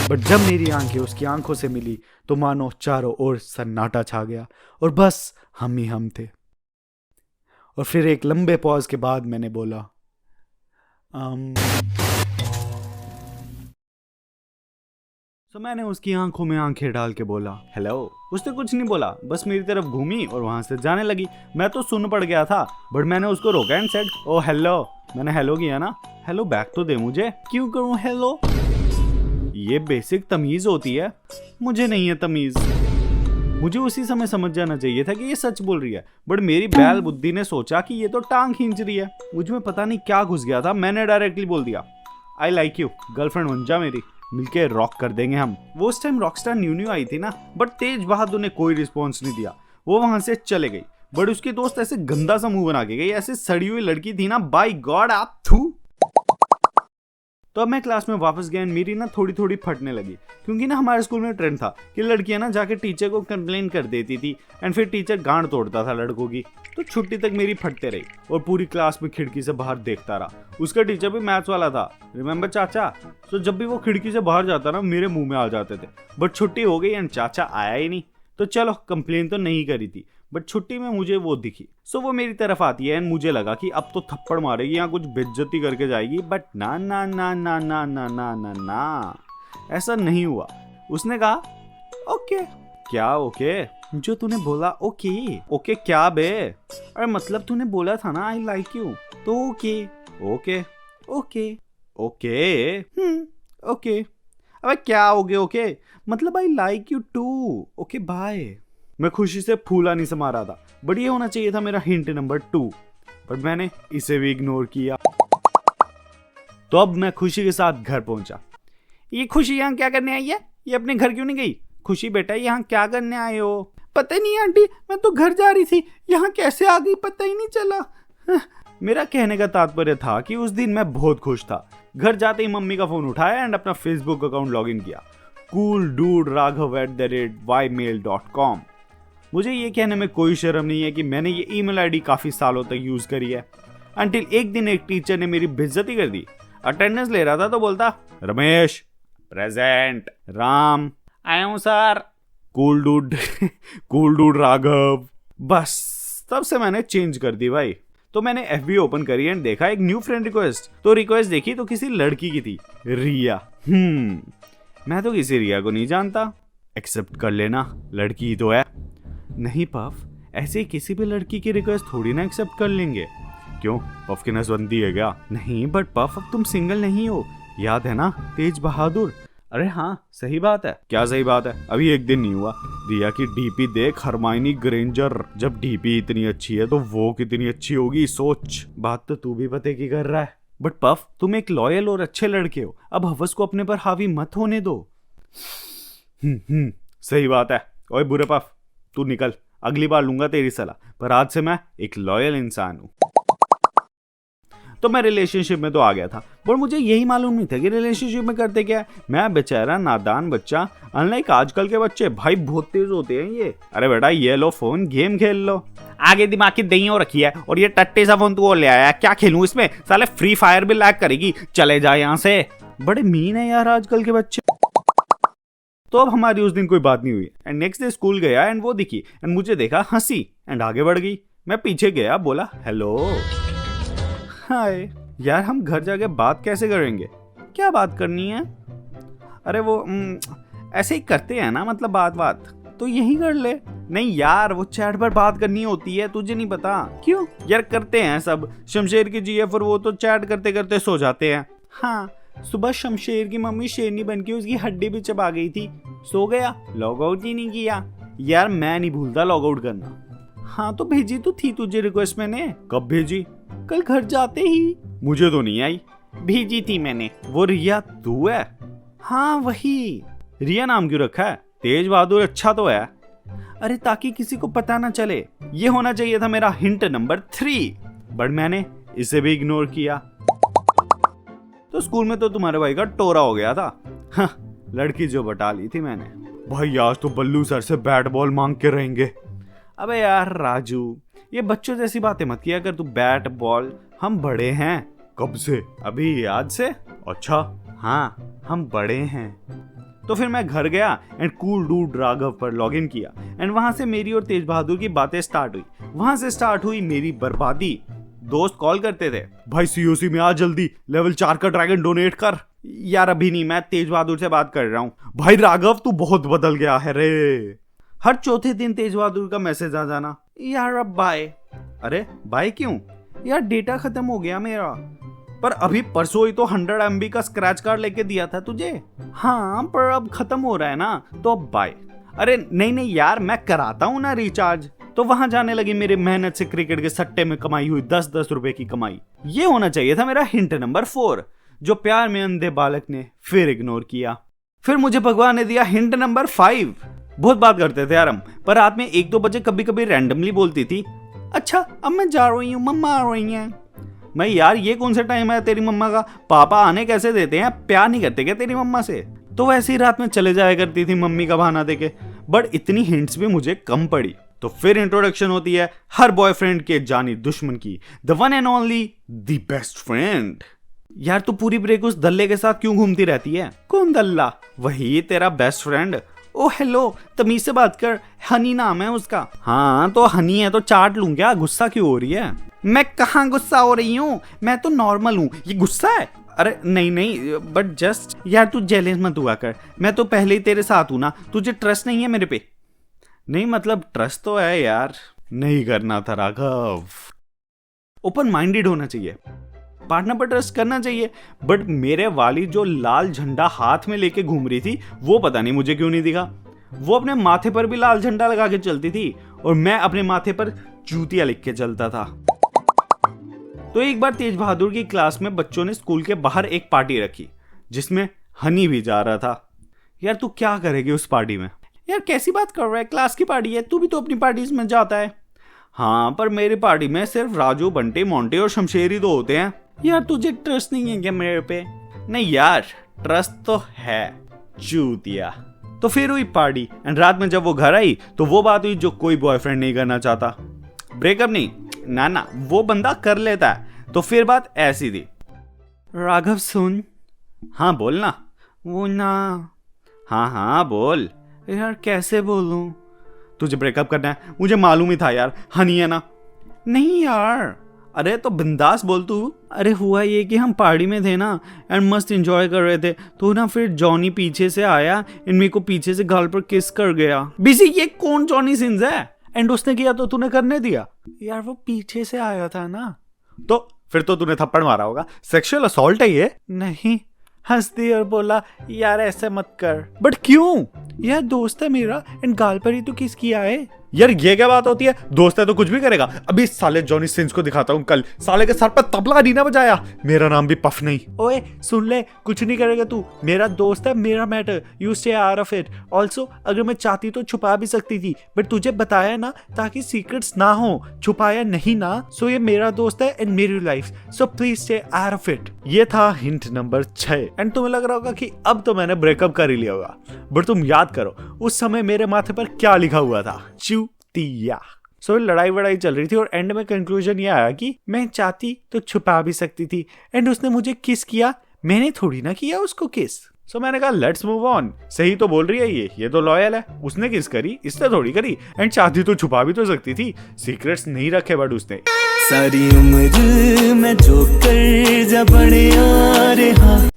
But जब मेरी आंखें उसकी आंखों से मिली तो मानो चारों ओर सन्नाटा छा गया और बस हम ही हम थे। और फिर एक लंबे पॉज के बाद मैंने बोला तो मैंने उसकी आंखों में आंखें डाल के बोला हेलो। उसने कुछ नहीं बोला, बस मेरी तरफ घूमी और वहां से जाने लगी। मैं तो सुन पड़ गया था, बट मैंने उसको रोका एंड सेड ओ हेलो। मैंने हेलो किया ना, हेलो बैक तो दे मुझे। क्यों करूं हेलो? ये बेसिक तमीज होती है, मुझे नहीं है तमीज। मुझे उसी समय समझ जाना चाहिए था कि ये सच बोल रही है, बट मेरी बैल बुद्धि ने सोचा कि ये तो टांग खींच रही है। मुझ में पता नहीं क्या घुस गया था, मैंने डायरेक्टली बोल दिया आई लाइक यू, गर्लफ्रेंड बन जा मेरी, मिलके रॉक कर देंगे हम। वो उस टाइम रॉकस्टार न्यू आई थी ना, बट तेज बहादुर ने कोई रिस्पॉन्स नहीं दिया। वो वहां से चले गई, बट उसकी दोस्त ऐसे गंदा सा मुंह बना के गई, ऐसे सड़ी हुई लड़की थी ना, बाय गॉड आप थू। तो अब मैं क्लास में वापस गया, मेरी ना थोड़ी थोड़ी फटने लगी, क्योंकि ना हमारे स्कूल में ट्रेंड था कि लड़कियां ना जाके टीचर को कंप्लेन कर देती थी एंड फिर टीचर गांड तोड़ता था लड़कों की। तो छुट्टी तक मेरी फटते रही और पूरी क्लास में खिड़की से बाहर देखता रहा। उसका टीचर भी मैथ्स वाला था, रिमेंबर चाचा। तो जब भी वो खिड़की से बाहर जाता ना, मेरे मुंह में आ जाते थे। बट छुट्टी हो गई एंड चाचा आया ही नहीं, तो चलो कंप्लेन तो नहीं करी थी, बट छुट्टी में मुझे वो दिखी। सो वो मेरी तरफ आती है एंड मुझे लगा कि अब तो थप्पड़ मारेगी या कुछ बेइज्जती करके जाएगी, बट ना ना ना ना ना ना ना ना ना, ऐसा नहीं हुआ। उसने कहा ओके। क्या ओके? जो तूने बोला ओके। ओके क्या बे? अरे मतलब तूने बोला था ना आई लाइक यू, तो okay okay okay okay okay. अबे क्या ओके ओके? मतलब I like you too, okay bye. मैं खुशी से फूला नहीं समा रहा था, बट ये होना चाहिए था मेरा हिंट नंबर 2, बट मैंने इसे भी इग्नोर किया। तो अब मैं खुशी के साथ घर पहुंचा। ये खुशी यहाँ क्या करने आई है? ये अपने घर क्यों नहीं गई? खुशी बेटा यहाँ क्या करने आए हो? पता नहीं आंटी, मैं तो घर जा रही थी, यहाँ कैसे आ गई पता ही नहीं चला। मेरा कहने का तात्पर्य था कि उस दिन मैं बहुत खुश था। घर जाते ही मम्मी का फोन उठाया एंड अपना फेसबुक अकाउंट लॉग इन किया, coolduderaghav@ymail.com। मुझे ये कहने में कोई शर्म नहीं है कि मैंने ये ईमेल आईडी काफी सालों तक यूज करी है। अंटिल एक दिन एक टीचर ने मेरी बेइज्जती कर दी। अटेंडेंस ले रहा था तो बोलता रमेश प्रेजेंट, राम आया हूं सर, कूल डूड राघव। बस तब से मैंने चेंज कर दी भाई। तो मैंने FB ओपन करी एंड देखा एक न्यू फ्रेंड रिक्वेस्ट। तो रिक्वेस्ट देखी तो किसी लड़की की थी, रिया। मैं तो किसी रिया को नहीं जानता। एक्सेप्ट कर लेना, लड़की ही तो है। नहीं पफ, ऐसे किसी भी लड़की की रिक्वेस्ट थोड़ी ना एक्सेप्ट कर लेंगे। क्यों, पफ की नसबंदी है क्या? नहीं बट पफ अब तुम सिंगल नहीं हो, याद है ना तेज बहादुर? अरे हाँ सही बात है। क्या सही बात है? अभी एक दिन नहीं हुआ, रिया की डीपी देख, हरमाइनी ग्रेंजर। जब डीपी इतनी अच्छी है तो वो कितनी अच्छी होगी सोच। बात तो तू भी पते की कर रहा है, बट पफ तुम एक लॉयल और अच्छे लड़के हो, अब हवस को अपने पर हावी मत होने दो। सही बात है। ओए बुरे पफ तू निकल, अगली बार लूंगा तेरी सलाह, पर आज से मैं एक लॉयल इंसान हूं। तो मैं रिलेशनशिप में तो आ गया था, पर मुझे यही मालूम नहीं था कि रिलेशनशिप में करते क्या है। मैं बेचारा नादान बच्चा, अनलाइक आजकल के बच्चे भाई बहुत तेज होते हैं ये। अरे बेटा ये लो फोन, गेम खेल लो। आगे दिमाग की दही हो रखी है और ये टट्टे सा फोन तू ले आया, क्या खेलूं इसमें? साले फ्री फायर भी लैग करेगी, चले जा यहाँ से। बड़े मीन है यार आजकल के बच्चे। तो अब हमारी उस दिन कोई बात नहीं हुई एंड नेक्स्ट डे स्कूल गया एंड वो दिखी एंड मुझे देखा, हंसी एंड आगे बढ़ गई। मैं पीछे गया, बोला हेलो हाय। यार हम घर जाके बात कैसे करेंगे? क्या बात करनी है? अरे वो ऐसे ही करते हैं ना, मतलब बात तो यही कर ले। नहीं यार वो चैट पर बात करनी होती है, तुझे नहीं पता? क्यों यार करते हैं सब, शमशेर की GF और वो तो चैट करते करते सो जाते हैं। हाँ सुबह शमशेर की मम्मी शेरनी बन के उसकी हड्डी भी चबा गई थी, सो गया, लॉग आउट ही नहीं किया। यार मैं नहीं भूलता लॉग आउट करना। हाँ तो भेजी तो थी तुझे रिक्वेस्ट मैंने। कब भेजी? कल घर जाते ही। मुझे तो नहीं आई। भेजी थी मैंने। वो रिया तू है? हाँ वही। रिया नाम क्यों रखा है? तेज बहादुर अच्छा तो है। अरे ताकि किसी को पता ना चले। ये होना चाहिए था मेरा हिंट नंबर 3, बट मैंने इसे भी इग्नोर किया। तो स्कूल में तो तुम्हारे भाई का टोरा हो गया था। हाँ, लड़की जो बटा ली थी मैंने। भाई आज तो बल्लू सर से बैट बॉल मांग के रहेंगे। अबे यार राजू, ये बच्चों जैसी बातें मत किया कर तू। बैट बॉल, हम बड़े हैं। कब से? अभी आज से? अच्छा हाँ हम बड़े हैं। तो फिर मैं घर गया एंड कूल डूड राघव पर लॉगिन किया एंड वहां से मेरी और तेज बहादुर की बातें स्टार्ट हुई। वहां से स्टार्ट हुई मेरी बर्बादी। दोस्त कॉल करते थे, भाई सीओसी में आ जल्दी, लेवल 4 का ड्रैगन डोनेट कर। यार अभी नहीं, मैं तेज बहादुर से बात कर रहा हूँ। भाई राघव तू बहुत बदल गया है रे। हर चौथे दिन तेज बहादुर का मैसेज आ जाना, यार अब बाय। अरे बाय क्यों? यार डेटा खत्म हो गया मेरा। पर अभी परसों ही तो 100 MB का स्क्रैच कार्ड लेके दिया था तुझे। हाँ पर अब खत्म हो रहा है ना, तो अब बाय। अरे नहीं यार, मैं कराता हूँ ना रिचार्ज। तो वहां जाने लगी मेरे मेहनत से क्रिकेट के सट्टे में कमाई हुई 10-10 रुपए की कमाई। ये होना चाहिए था मेरा हिंट नंबर 4, जो प्यार में अंधे बालक ने फिर इग्नोर किया। फिर मुझे भगवान ने दिया हिंट नंबर 5। बहुत बात करते थे यार हम, पर रात में 1-2 बजे कभी कभी रैंडमली बोलती थी, अच्छा अब मैं जा रही हूँ, मम्मा आ रही हैं। मैं यार ये कौन सा टाइम है तेरी मम्मा का, पापा आने कैसे देते हैं, प्यार नहीं करते क्या तेरी मम्मा से? तो वैसे ही रात में चले जाया करती थी मम्मी का बहाना देके। बट इतनी हिंट्स भी मुझे कम पड़ी। तो फिर इंट्रोडक्शन होती है हर बॉयफ्रेंड के जानी दुश्मन की, the one and only the best friend. यार तू पूरी ब्रेक उस दल्ले के साथ क्यों घूमती रहती है? कौन दल्ला? वही तेरा बेस्ट फ्रेंड। ओ हेलो, तमीज से बात कर, हनी नाम है उसका। हाँ तो हनी है तो चाट लूं क्या, गुस्सा क्यों हो रही है? मैं कहाँ गुस्सा हो रही हूँ, मैं तो नॉर्मल हूँ, ये गुस्सा है? अरे नहीं बट जस्ट यार तू जेलस मत हुआ कर, मैं तो पहले ही तेरे साथ हूं ना, तुझे ट्रस्ट नहीं है मेरे पे? नहीं मतलब ट्रस्ट तो है यार। नहीं करना था राघव। ओपन माइंडेड होना चाहिए, पार्टनर पर ट्रस्ट करना चाहिए। बट मेरे वाली जो लाल झंडा हाथ में लेके घूम रही थी, वो पता नहीं मुझे क्यों नहीं दिखा। वो अपने माथे पर भी लाल झंडा लगा के चलती थी और मैं अपने माथे पर चूतिया लिख के चलता था। तो एक बार तेज बहादुर की क्लास में बच्चों ने स्कूल के बाहर एक पार्टी रखी, जिसमें हनी भी जा रहा था। यार तू क्या करेगी उस पार्टी में? यार कैसी बात कर रहा है, क्लास की पार्टी है, तू भी तो अपनी पार्टीज में जाता है। हाँ पर मेरी पार्टी में सिर्फ राजू, बंटे, मोंटे और शमशेर ही तो होते हैं। यार तुझे ट्रस्ट नहीं है क्या मेरे पे? नहीं यार ट्रस्ट तो है, चूतिया। तो फिर हुई पार्टी एंड रात में जब वो घर आई तो वो बात हुई जो कोई बॉयफ्रेंड नहीं करना चाहता। ब्रेकअप नहीं, ना वो बंदा कर लेता है। तो फिर बात ऐसी थी, राघव सुन। हाँ बोल ना। वो ना। हाँ बोल। यार कैसे बोलूं? तुझे ब्रेकअप करना है, मुझे मालूम ही था यार, हनी है ना। नहीं यार। अरे तो बिंदास बोल तू। अरे हुआ ये कि हम पार्टी में थे ना एंड मस्त एंजॉय कर रहे थे, तो ना फिर जॉनी पीछे से आया एंड मेरे को पीछे से गाल पर किस कर गया। बीसी ये कौन जॉनी सिंस है? एंड उसने किया तो तूने करने दिया? यार वो पीछे से आया था ना। तो फिर तो तूने थप्पड़ मारा होगा, सेक्सुअल असॉल्ट है ये। नहीं, हंस दी और बोला यार ऐसे मत कर। बट क्यों? यार दोस्त है मेरा एंड गाल पर ही तो किस किया है। यार ये क्या बात होती है, दोस्त है तो कुछ भी करेगा। अभी साले जॉनी सिंस को दिखाता हूँ कल, साले के सर पर तबला नहीं ना बजाया। मेरा नाम भी पफ नहीं। ओए सुन ले, कुछ नहीं करेगा तू, मेरा दोस्त है, मेरा matter, you stay out of it. Also अगर मैं चाहती तो छुपा भी सकती थी, बट तुझे बताया ना ताकि सीक्रेट्स ना हो, छुपाया नहीं ना। सो ये मेरा दोस्त है एंड मेरी life, so please stay out of it. ये था हिंट नंबर 6। एंड तुम्हें लग रहा होगा कि अब तो मैंने ब्रेकअप कर ही लिया होगा, बट तुम याद करो उस समय मेरे माथे पर क्या लिखा हुआ था, चूतिया। सो लड़ाई वड़ाई चल रही थी और एंड में कंक्लूजन ये आया कि मैं चाहती तो छुपा भी सकती थी एंड उसने मुझे किस किया, मैंने थोड़ी ना किया उसको किस। सो मैंने कहा लेट्स मूव ऑन। सही तो बोल रही है ये तो लॉयल है, उसने किस करी, इसने थोड़ी करी। एंड चाहती तो छुपा भी तो सकती थी, सीक्रेट्स नहीं रखे बट उसने। सारी उम्र मैं जो कर जा बड़े आ रहा।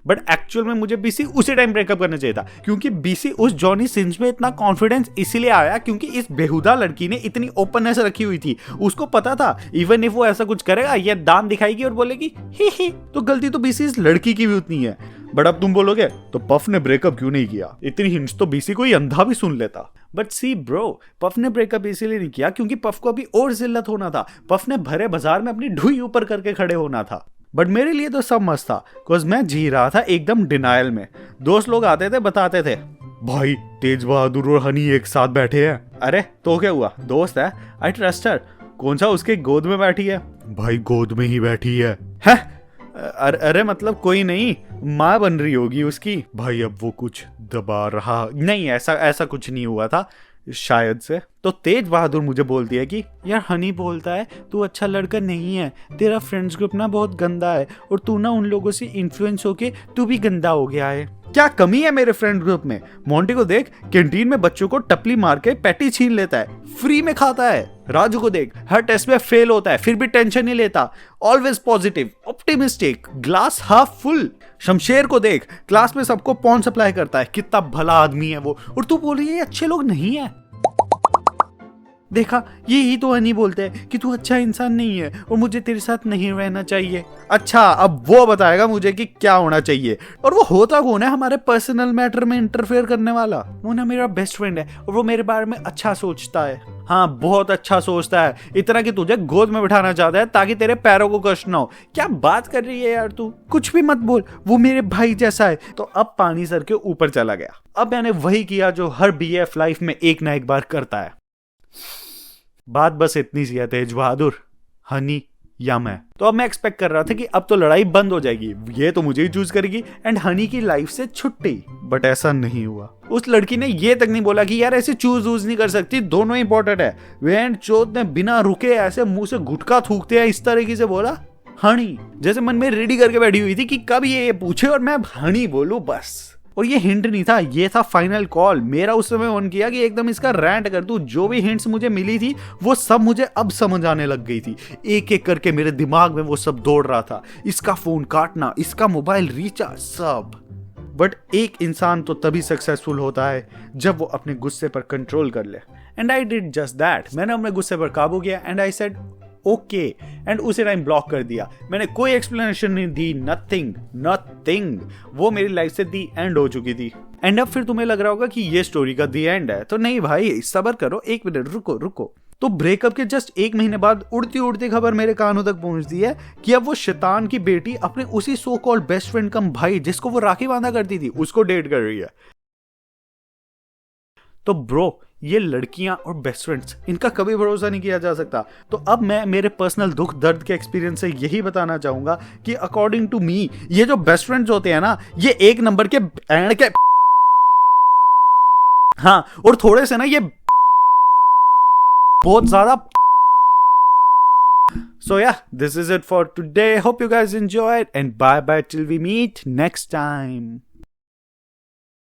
बट एक्चुअल में मुझे बीसी उसी टाइम ब्रेकअप करना चाहिए था, क्योंकि बीसी उस जॉनी सिंस में इतना कॉन्फिडेंस इसीलिए आया क्योंकि इस बेहुदा लड़की ने इतनी ओपननेस रखी हुई थी। उसको पता था इवन इफ वो ऐसा कुछ करेगा ये दांत दिखाएगी और बोलेगी ही, तो गलती तो बीसी इस लड़की की भी उतनी है। बट अब तुम बोलोगे तो पफ ने ब्रेकअप क्यों नहीं किया? इतनी हिंट्स तो बीसी कोई अंधा भी सुन लेता। बट सी ब्रो, पफ ने ब्रेकअप इसीलिए नहीं किया क्योंकि पफ को अभी और जिल्लत होना था। पफ ने भरे बाजार में अपनी ढुई ऊपर करके खड़े होना था। बट मेरे लिए तो सब मस्त था, बिकॉज मैं जी रहा था एकदम डिनायल में। दोस्त लोग आते थे बताते थे भाई तेज बहादुर और हनी एक साथ बैठे हैं। अरे तो क्या हुआ, दोस्त है, आई ट्रस्ट हर। कौन सा उसके गोद में बैठी है? भाई गोद में ही बैठी है। अरे मतलब कोई नहीं, माँ बन रही होगी उसकी। भाई अब वो कुछ दबा रहा नहीं, ऐसा कुछ नहीं हुआ था शायद से। तो तेज बहादुर मुझे बोलती है कि यार हनी बोलता है तू अच्छा लड़का नहीं है, तेरा फ्रेंड्स ग्रुप ना बहुत गंदा है और तू ना उन लोगों से इन्फ्लुएंस होके तू भी गंदा हो गया है। क्या कमी है मेरे फ्रेंड ग्रुप में? मोंटी को देख, कैंटीन में बच्चों को टपली मार के पैटी छीन लेता है, फ्री में खाता है। राजू को देख, हर टेस्ट में फेल होता है फिर भी टेंशन नहीं लेता, always positive, optimistic, glass half full. Shamsher को देख, क्लास में सबको पॉन सप्लाई करता है, कितना भला आदमी है वो, और तू बोल रही है ये अच्छे लोग नहीं है। देखा, यही तो हनी बोलते हैं कि तू अच्छा इंसान नहीं है और मुझे तेरे साथ नहीं रहना चाहिए। अच्छा, अब वो बताएगा मुझे कि क्या होना चाहिए। और वो होता कौन है हमारे पर्सनल मैटर में इंटरफेयर करने वाला? वो ना मेरा बेस्ट फ्रेंड है और वो मेरे बारे में अच्छा सोचता है। हाँ, बहुत अच्छा सोचता है, इतना कि तुझे गोद में बिठाना चाहता है ताकि तेरे पैरों को कष्ट ना हो। क्या बात कर रही है यार तू, कुछ भी मत बोल, वो मेरे भाई जैसा है। तो अब पानी सर के ऊपर चला गया। अब मैंने वही किया जो हर BF लाइफ में एक ना एक बार करता है। बात बस इतनी सी है तेज बहादुर, हनी या मैं। तो अब मैं एक्सपेक्ट कर रहा था कि अब तो लड़ाई बंद हो जाएगी, ये तो मुझे ही चूज करेगी एंड हनी की लाइफ से छुट्टी। बट ऐसा नहीं हुआ। उस लड़की ने ये तक नहीं बोला कि यार ऐसे चूज नहीं कर सकती, दोनों इंपॉर्टेंट है। वेंट चोद ने बिना रुके ऐसे मुंह से गुटखा थूकते हैं इस तरीके से बोला, हनी, जैसे मन में रेडी करके बैठी हुई थी कि कब ये पूछे और मैं हनी बोलूं बस। और ये हिंट नहीं था, ये था फाइनल कॉल। मेरा उस समय मन किया कि एकदम इसका रैंट कर दूं। जो भी हिंट्स मुझे मिली थी वो सब मुझे अब समझ आने लग गई थी। एक एक करके मेरे दिमाग में वो सब दौड़ रहा था, इसका फोन काटना, इसका मोबाइल रिचार्ज, सब। बट एक इंसान तो तभी सक्सेसफुल होता है जब वो अपने गुस्से पर कंट्रोल कर ले। And I did just that. मैंने अपने गुस्से पर काबू किया and I said okay, and उसे टाइम ब्लॉक कर दिया। मैंने कोई एक्सप्लेनेशन नहीं दी, नथिंग। वो मेरी लाइफ से दी एंड हो चुकी थी। एंड अब फिर तुम्हें लग रहा होगा कि ये स्टोरी का दी एंड है, तो नहीं भाई, सब्र करो, 1 मिनट रुको। तो ब्रेकअप के जस्ट 1 महीने बाद उड़ती खबर मेरे कानों तक पहुंचती है कि अब वो शैतान की बेटी अपने उसी so called best friend come भाई, जिसको वो राखी बांधा करती थी, उसको डेट कर रही है। तो ब्रो, ये लड़कियां और बेस्ट फ्रेंड्स, इनका कभी भरोसा नहीं किया जा सकता। तो अब मैं मेरे पर्सनल दुख दर्द के एक्सपीरियंस से यही बताना चाहूंगा कि अकॉर्डिंग टू मी, ये जो बेस्ट फ्रेंड्स होते हैं ना, ये 1 नंबर के एंड के, हाँ, और थोड़े से ना ये बहुत ज्यादा। So yeah, this is it for today. Hope you guys enjoyed and bye till we meet next time.